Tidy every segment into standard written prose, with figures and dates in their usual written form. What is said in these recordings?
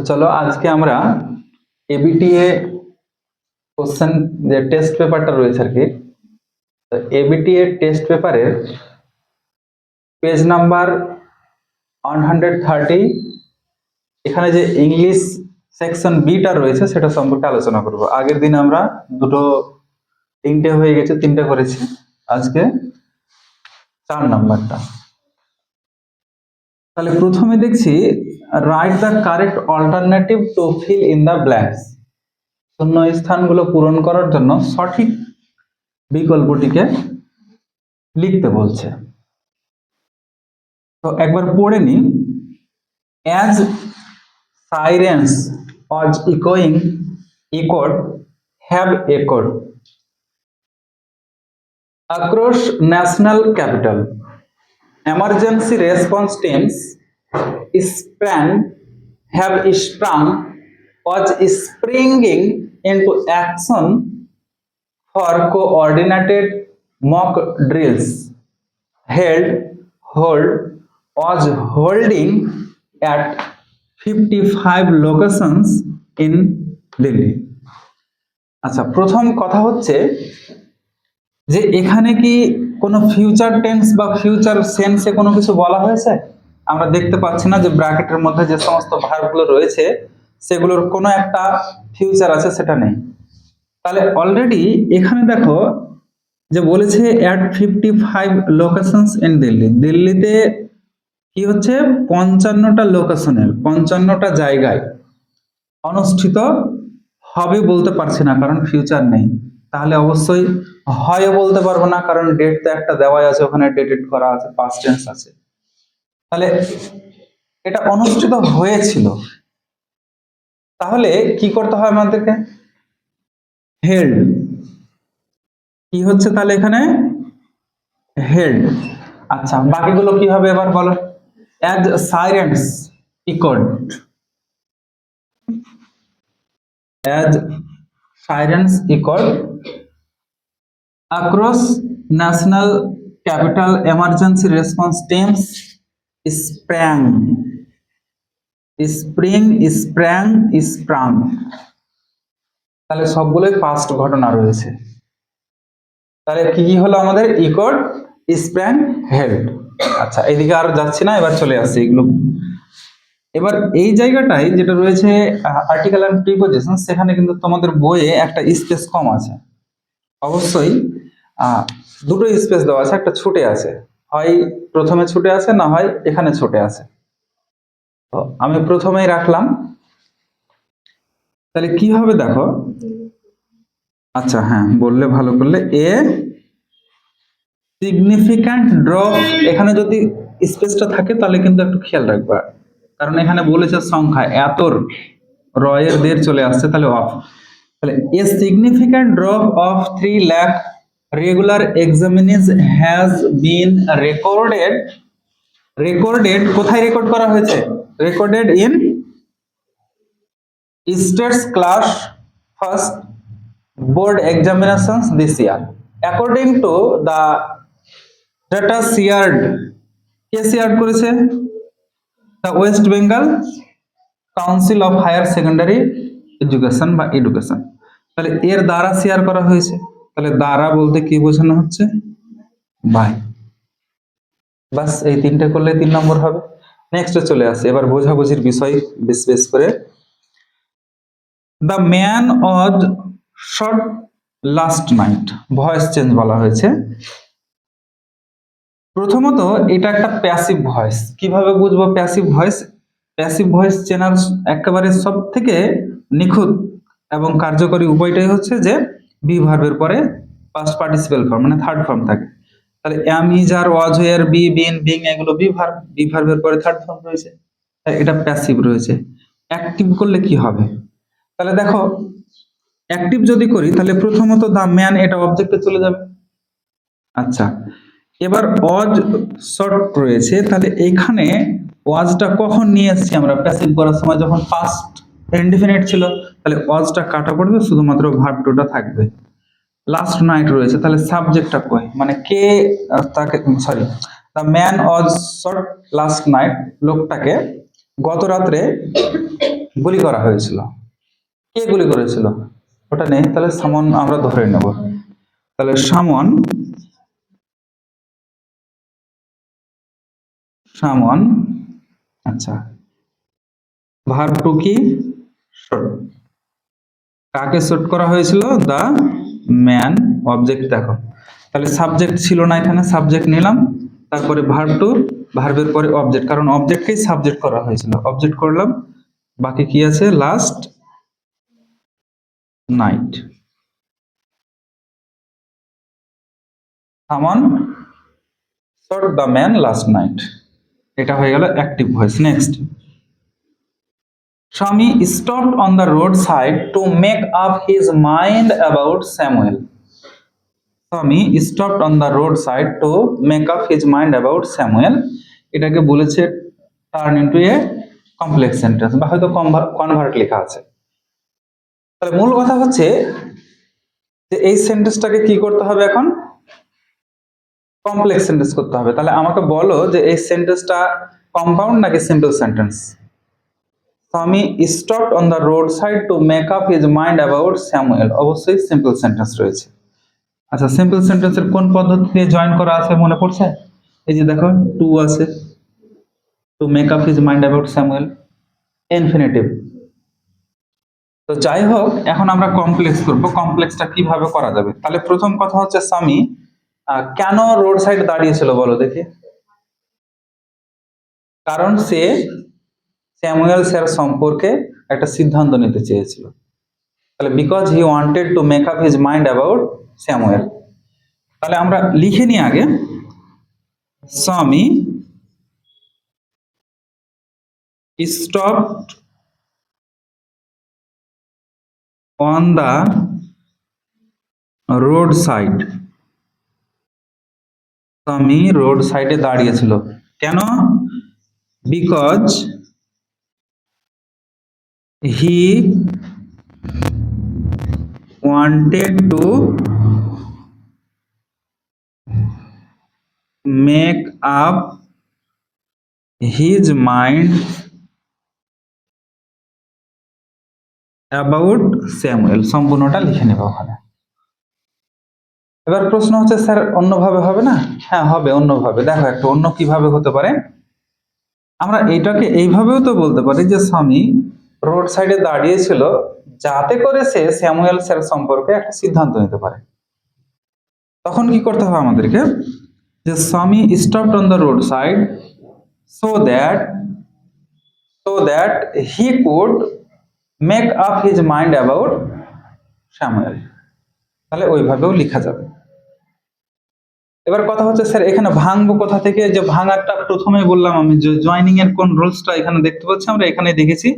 চলো আজকে আমরা এবিটিএ কোশ্চেন যে টেস্ট পেপারটা রয়েছে আর কি, এবিটিএ টেস্ট পেপারের পেজ নাম্বার 130 এখানে যে ইংলিশ সেকশন বিটা রয়েছে সেটা সম্পর্কে আলোচনা করব। আগের দিন আমরা তিনটে হয়ে গেছে, তিনটে করেছি, আজকে 4 নাম্বারটা। তাহলে প্রথমে দেখছি write the correct alternative to fill in the blanks. শূন্য স্থানগুলো পূরণ করার জন্য সঠিক বিকল্পটিকে লিখতে বলছে। তো একবার পড়ে নি। As sirens was echoed have echoed across national capital. Emergency response teams have sprung, was springing into action for coordinated mock drills was holding at 55 locations in Delhi. আচ্ছা, প্রথম কথা হচ্ছে যে এখানে কি কোনো ফিউচার টেন্স বা ফিউচার সেন্সে কোনো কিছু বলা হয়েছে? আমরা দেখতে পাচ্ছি না যে ব্র্যাকেটের মধ্যে যে সমস্ত ভার্বগুলো রয়েছে সেগুলোর কোনো একটা ফিউচার আছে, সেটা নেই। তাহলে অলরেডি এখানে দেখো যে বলেছে অ্যাট 55 লোকেশনস ইন দিল্লি। দিল্লিতে কি হচ্ছে 55টা লোকেশনের 55টা জায়গায় অনুষ্ঠিত হবে বলতে পারছি না, কারণ ফিউচার নেই। তাহলে অবশ্যই হয় বলতে পারবো না, কারণ ডেট তো একটা দেওয়াই আছে, ওখানে ডেটেড করা আছে, পাস্ট টেন্স আছে। তাহলে এটা অনুষ্ঠিত হয়েছিল, তাহলে কি করতে হয় আমাদেরকে? হেল্ড। কি হচ্ছে তাহলে এখানে? হেল্ড। আচ্ছা, বাকিগুলো কি হবে এবার বলো? As sirens echoed, as sirens echoed across national capital, emergency response teams sprang তাহলে সবগুলোই পাস্ট ঘটনা রয়েছে। তাহলে কি কি হলো আমাদের? Echoed, sprang, held. আচ্ছা, এইদিকে আর যাচ্ছি না, এবার চলে আসছি এগুলো। এবার এই জায়গাটায় যেটা রয়েছে আর্টিকেল এন্ড প্রিপোজিশন, সেখানে কিন্তু তোমাদের বইয়ে একটা স্পেস কম আছে। অবশ্যই দুটো স্পেস দেওয়া আছে, একটা ছুটে আছে, হয় প্রথমে ছুটে আছে, না হয় এখানে ছুটে আছে। তো আমি প্রথমেই রাখলাম। তাহলে কি হবে দেখো। আচ্ছা হ্যাঁ, বললে ভালো করলে। এ সিগনিফিক্যান্ট ড্রপ, এখানে যদি স্পেসটা থাকে তাহলে কিন্তু একটু খেয়াল রাখবা, কারণ এখানে বলেছে সংখ্যা এতর, রয়ের দের চলে আসছে, তাহলে অফ। তাহলে a significant drop of 3 lakh regular examinees has been recorded কোথায় রেকর্ড করা হয়েছে? Recorded in states class first board examinations this year according to the data shared. K share করেছে? the West Bengal Council of Higher Secondary Education বা education. তাহলে এর দ্বারা share করা হয়েছে। তাহলে দ্বারা বলতে কি বোঝানো হচ্ছে? বাই। বাস, এই তিনটে করলে 3 নম্বর হবে। নেক্সটে চলে আসে এবার বোঝাবুঝির বিষয় বেশ করে। the man was shot last night, voice change বলা হয়েছে। প্রথমত এটা একটা প্যাসিভ ভয়েস। কিভাবে বুঝবো প্যাসিভ ভয়েস? প্যাসিভ ভয়েস চেনার একেবারে সব থেকে নিখুঁত এবং কার্যকরী উপায়টাই হচ্ছে যে বি ভার্বের পরে পাস্ট পার্টিসিপেল ফর্ম মানে থার্ড ফর্ম থাকে। তাহলে am, is, are, was, were, be, been, being এগুলো বি ভার্বের পরে থার্ড ফর্ম রয়েছে, তাই এটা প্যাসিভ রয়েছে। অ্যাক্টিভ করলে কি হবে? তাহলে দেখো, অ্যাক্টিভ যদি করি তাহলে প্রথমত দা ম্যান, এটা অবজেক্টে চলে যাবে। আচ্ছা, এবার ওয়াজ শর্ট রয়েছে, তাহলে এইখানে ওয়াজটা কখন নিয়ে এসেছি আমরা? প্যাসিভ করার সময় যখন পাস্ট ইনডিফিনিট ছিল, তাহলে ওয়াজটা কাটা পড়বে, শুধুমাত্র ভার্ব টুটা থাকবে। লাস্ট নাইট রয়েছে, তাহলে সাবজেক্টটা কই, মানে কে তাকে, sorry, the man was shot last night, লোকটাকে গত রাত্রে গুলি করা হয়েছিল। কে গুলি করেছিল ওটা নেই, তাহলে সামন আমরা ধরে নেব। তাহলে সামন সামন আচ্ছা, ভার্ব টু কি শট। কাকে শুট করা হয়েছিল? দা ম্যান। অবজেক্ট দেখো, তাহলে সাবজেক্ট ছিল না, এখানে সাবজেক্ট নিলাম, তারপরে ভার্ব টু, ভার্বের পরে অবজেক্ট, কারণ অবজেক্টকেই সাবজেক্ট করা হয়েছিল, অবজেক্ট করলাম। বাকি কি আছে? Last night. Shami shot the man last night, এটা হয়ে গেল active voice. Next, Shami stopped on the roadside to make up his mind about Samuel. Shami stopped on the roadside to make up his mind about Samuel. এটাকে বলেছে turn into a complex sentence, বা হয়তো convert লেখা আছে। তাহলে মূল কথা হচ্ছে যে এই সেন্টেন্সটাকে কি করতে হবে? এখন কমপ্লেক্স সেন্টেন্স করতে হবে। তাহলে আমাকে বলো যে এই সেন্টেন্সটা কম্পাউন্ড নাকি simple sentence? Shami stopped on the roadside to make up his mind about Samuel, অবশ্যই সিম্পল সেন্টেন্স রয়েছে। আচ্ছা, সিম্পল সেন্টেন্সের কোন পদ্ধতি দিয়ে জয়েন করা আছে মনে পড়ছে? এই যে দেখো, টু আছে, to make up his mind about Samuel, infinitive. তো যাই হোক, এখন আমরা কমপ্লেক্স করব। কমপ্লেক্সটা কিভাবে করা যাবে? তাহলে প্রথম কথা হচ্ছে, স্বামী কেন রোড সাইড দাঁড়িয়েছিল বলো দেখি? কারণ সে স্যামুয়েল স্যার সম্পর্কে একটা সিদ্ধান্ত নিতে চেয়েছিল। তাহলে because he wanted to make up his mind about Samuel. তাহলে আমরা লিখে নিই আগে, স্বামী stopped on the roadside. স্বামী রোড সাইডে দাঁড়িয়েছিল কেন? Because he wanted to make up his mind about Samuel। সম্পূর্ণটা লিখে নেব ওখানে। এবার প্রশ্ন হচ্ছে, স্যার অন্যভাবে হবে না? হ্যাঁ হবে, অন্যভাবে। দেখো একটা অন্য কিভাবে হতে পারে, আমরা এইটাকে এইভাবেও তো বলতে পারি যে স্বামী রোড সাইডে দাঁড়িয়েছিল যাতে করে সে স্যামুয়েল স্যার সম্পর্কে একটা সিদ্ধান্ত নিতে পারে। তখন কি করতে হবে আমাদেরকে? যে স্বামী stopped on the road side so that he could make up his mind about Samuel। তাহলে ওইভাবেও লেখা যাবে। এবার কথা হচ্ছে, স্যার এখানে ভাঙবো কোথা থেকে? যে ভাঙাটা প্রথমে বললাম আমি, যে জয়েনিং এর কোন রুলসটা এখানে দেখতে পাচ্ছি আমরা, এখানে দেখেছি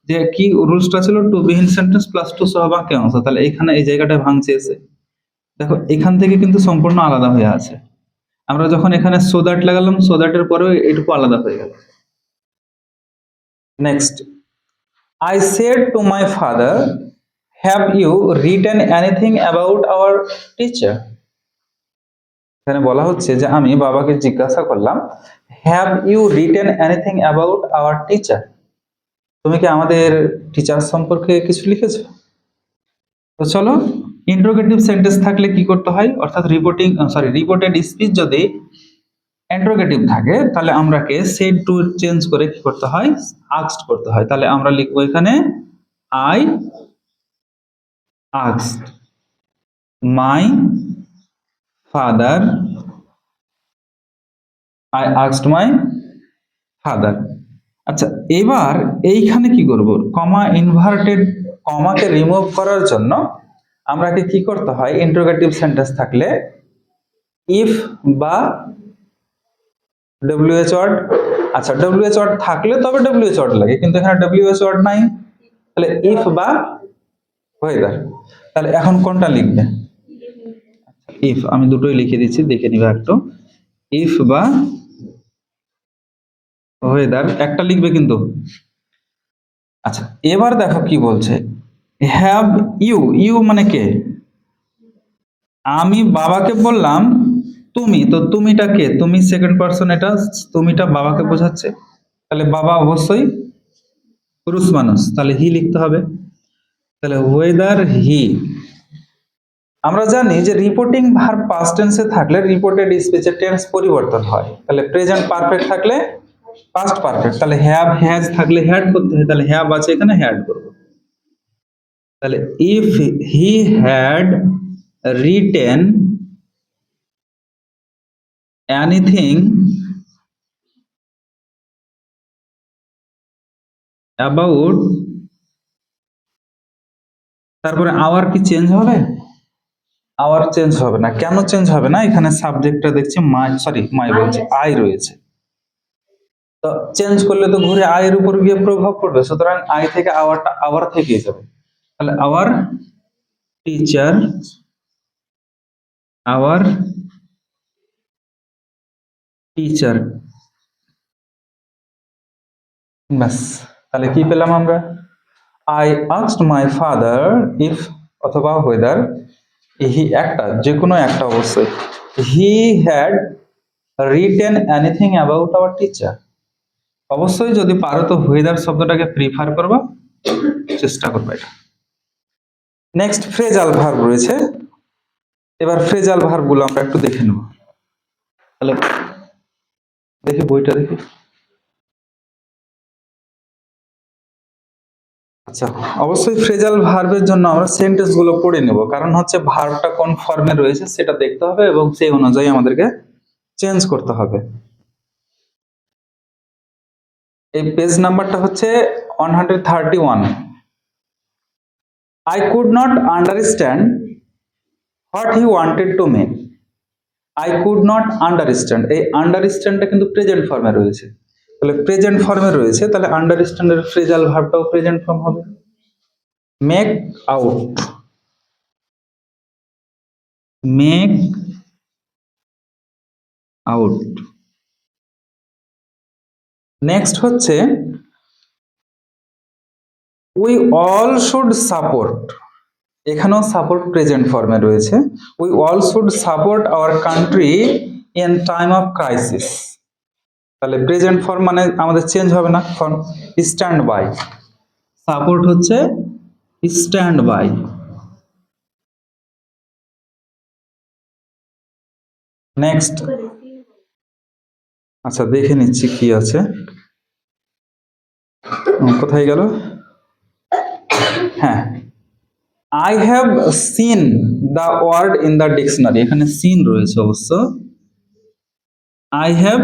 যে কি রুলসটা ছিল, টু বিহীন সেন্টেন্স প্লাস টু সহবাক্য অংশ। তাহলে এখানে এই জায়গাটায় ভাঙছে এসে, দেখো এখান থেকে কিন্তু সম্পূর্ণ আলাদা হয়ে আছে। আমরা যখন এখানে সো দ্যাট লাগালাম, সো দ্যাটের পরেও এটুকু আলাদা হয়ে গেল। Next, I said to my father, have you written anything about our teacher? এখানে বলা হচ্ছে যে আমি বাবাকে জিজ্ঞাসা করলাম, have you written anything about our teacher? তুমি কি আমাদের টিচার সম্পর্কে কিছু লিখেছো? তো চলো, ইন্টারোগেটিভ সেন্টেন্স থাকলে কি করতে হয়, অর্থাৎ রিপোর্টেড স্পিচ যদি ইন্টারোগেটিভ থাকে, তাহলে আমরাকে সেড টু চেঞ্জ করে কি করতে হয়, আস্কড করতে হয়। তাহলে আমরা লিখবো এখানে, I asked my father, I asked my father। আচ্ছা, এবার এইখানে কি করব, কমা ইনভার্টেড কমাকে রিমুভ করার জন্য আমরাকে কি করতে হয়, ইন্টারোগেটিভ সেন্টেন্স থাকলে ইফ বা ডব্লিউএইচ ওয়ার্ড, আচ্ছা ডব্লিউএইচ ওয়ার্ড থাকলে তবে ডব্লিউএইচ ওয়ার্ড লাগে, কিন্তু এখানে ডব্লিউএইচ ওয়ার্ড নাই, তাহলে ইফ বা ওয়েদার। তাহলে এখন কোনটা লিখবে? ইফ, আমি দুটোই লিখে দিচ্ছি, দেখে নিবে একটু, ইফ বা ওয়েদার একটা লিখবে কিন্তু। আচ্ছা, এবার দেখো কি বলছে, হ্যাভ ইউ, ইউ মানে কে? আমি বাবাকে বললাম তুমি, তো তুমিটা কে? তুমি সেকেন্ড পারসন, এটা তুমিটা বাবাকে বোঝাচ্ছে, তাহলে বাবা অবশ্যই পুরুষ মানুষ, তাহলে হি লিখতে হবে। তাহলে ওয়েদার হি, আমরা জানি যে রিপোর্টিং ভার্ব পাস্ট টেন্সে থাকলে রিপোর্টেড স্পিচের টেন্স পরিবর্তন হয়। তাহলে প্রেজেন্ট পারফেক্ট থাকলে পাস্ট পারফেক্ট, তাহলে হ্যাভ হ্যাজ থাকলে হ্যাড করতে হয়, তাহলে হ্যাভ আছে এখানে হ্যাড করব। তাহলে if he had written anything about, তারপরে আওয়ার কি চেঞ্জ হবে? আওয়ার চেঞ্জ হবে না। কেন চেঞ্জ হবে না? এখানে সাবজেক্টটা দেখছি মাই বলছি আই রয়েছে, তো চেঞ্জ করলে তো ঘুরে আয়ের উপর গিয়ে প্রভাব পড়বে, সুতরাং আই থেকে আওয়ারটা আওয়ার থেকেই যাবে। তাহলে আওয়ার টিচার, আওয়ার টিচার, ব্যাস। তাহলে কি পেলাম আমরা? I asked my father if অথবা ওয়েদার, হি একটা, যে কোনো একটা অবশ্যই, he had written anything about our teacher. অবশ্যই যদি পারো তো ওয়েদার শব্দটাকে প্রিফার করবা, চেষ্টা করবা এটা। নেক্সট ফ্রেজাল ভার্ব রয়েছে। এবার ফ্রেজাল ভার্ব গুলো আমরা একটু দেখে নেব। তাহলে দেখি বইটা দেখি। আচ্ছা, অবশ্যই ফ্রেজাল ভার্বের জন্য আমরা সেন্টেন্স গুলো পড়ে নেব, কারণ হচ্ছে ভার্বটা কোন ফর্মে রয়েছে সেটা দেখতে হবে এবং সেই অনুযায়ী আমাদেরকে চেঞ্জ করতে হবে। এই পেজ নাম্বারটা হচ্ছে 131। I could not understand what he wanted to mean. I could not understand, এই আন্ডারস্ট্যান্ডটা কিন্তু প্রেজেন্ট ফর্মে রয়েছে। তাহলে প্রেজেন্ট ফর্মে রয়েছে, তাহলে আন্ডারস্ট্যান্ডের ফ্রেজাল ভার্বটাও প্রেজেন্ট ফর্ম হবে। Make out, make out. Next হচ্ছে উই অল শুড সাপোর্ট, এখানেও সাপোর্ট প্রেজেন্ট ফর্মে রয়েছে। We all should support our country in time of crisis, তাহলে প্রেজেন্ট ফর্ম মানে আমাদের চেঞ্জ হবে না ফর্ম। স্ট্যান্ড বাই, সাপোর্ট হচ্ছে স্ট্যান্ড বাই। নেক্সট, আচ্ছা দেখে নিচ্ছি কি আছে, কোথায় গেল? হ্যাঁ, I have seen the word in the dictionary, এখানে সিন রয়েছে অবশ্য। I have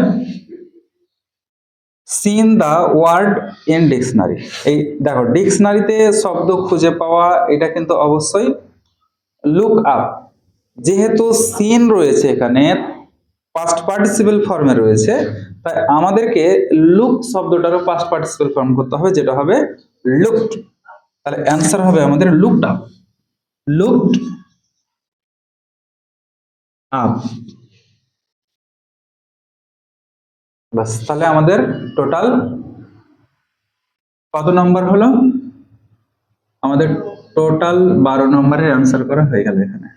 seen the word in dictionary, এই দেখো ডিকশনারিতে শব্দ খুঁজে পাওয়া, এটা কিন্তু অবশ্যই লুক আপ। যেহেতু সিন রয়েছে এখানে পাস্ট পার্টিসিপল ফর্মে রয়েছে, তাই আমাদেরকে লুক শব্দটারও পাস্ট পার্টিসিপল ফর্ম করতে হবে, যেটা হবে লুকড। তাহলে অ্যান্সার হবে আমাদের লুকড আপ, লুকড আপ। বাস, তাহলে আমাদের টোটাল কত নম্বর হলো? আমাদের টোটাল 12 নম্বরের অ্যান্সার করা হয়ে গেল এখানে।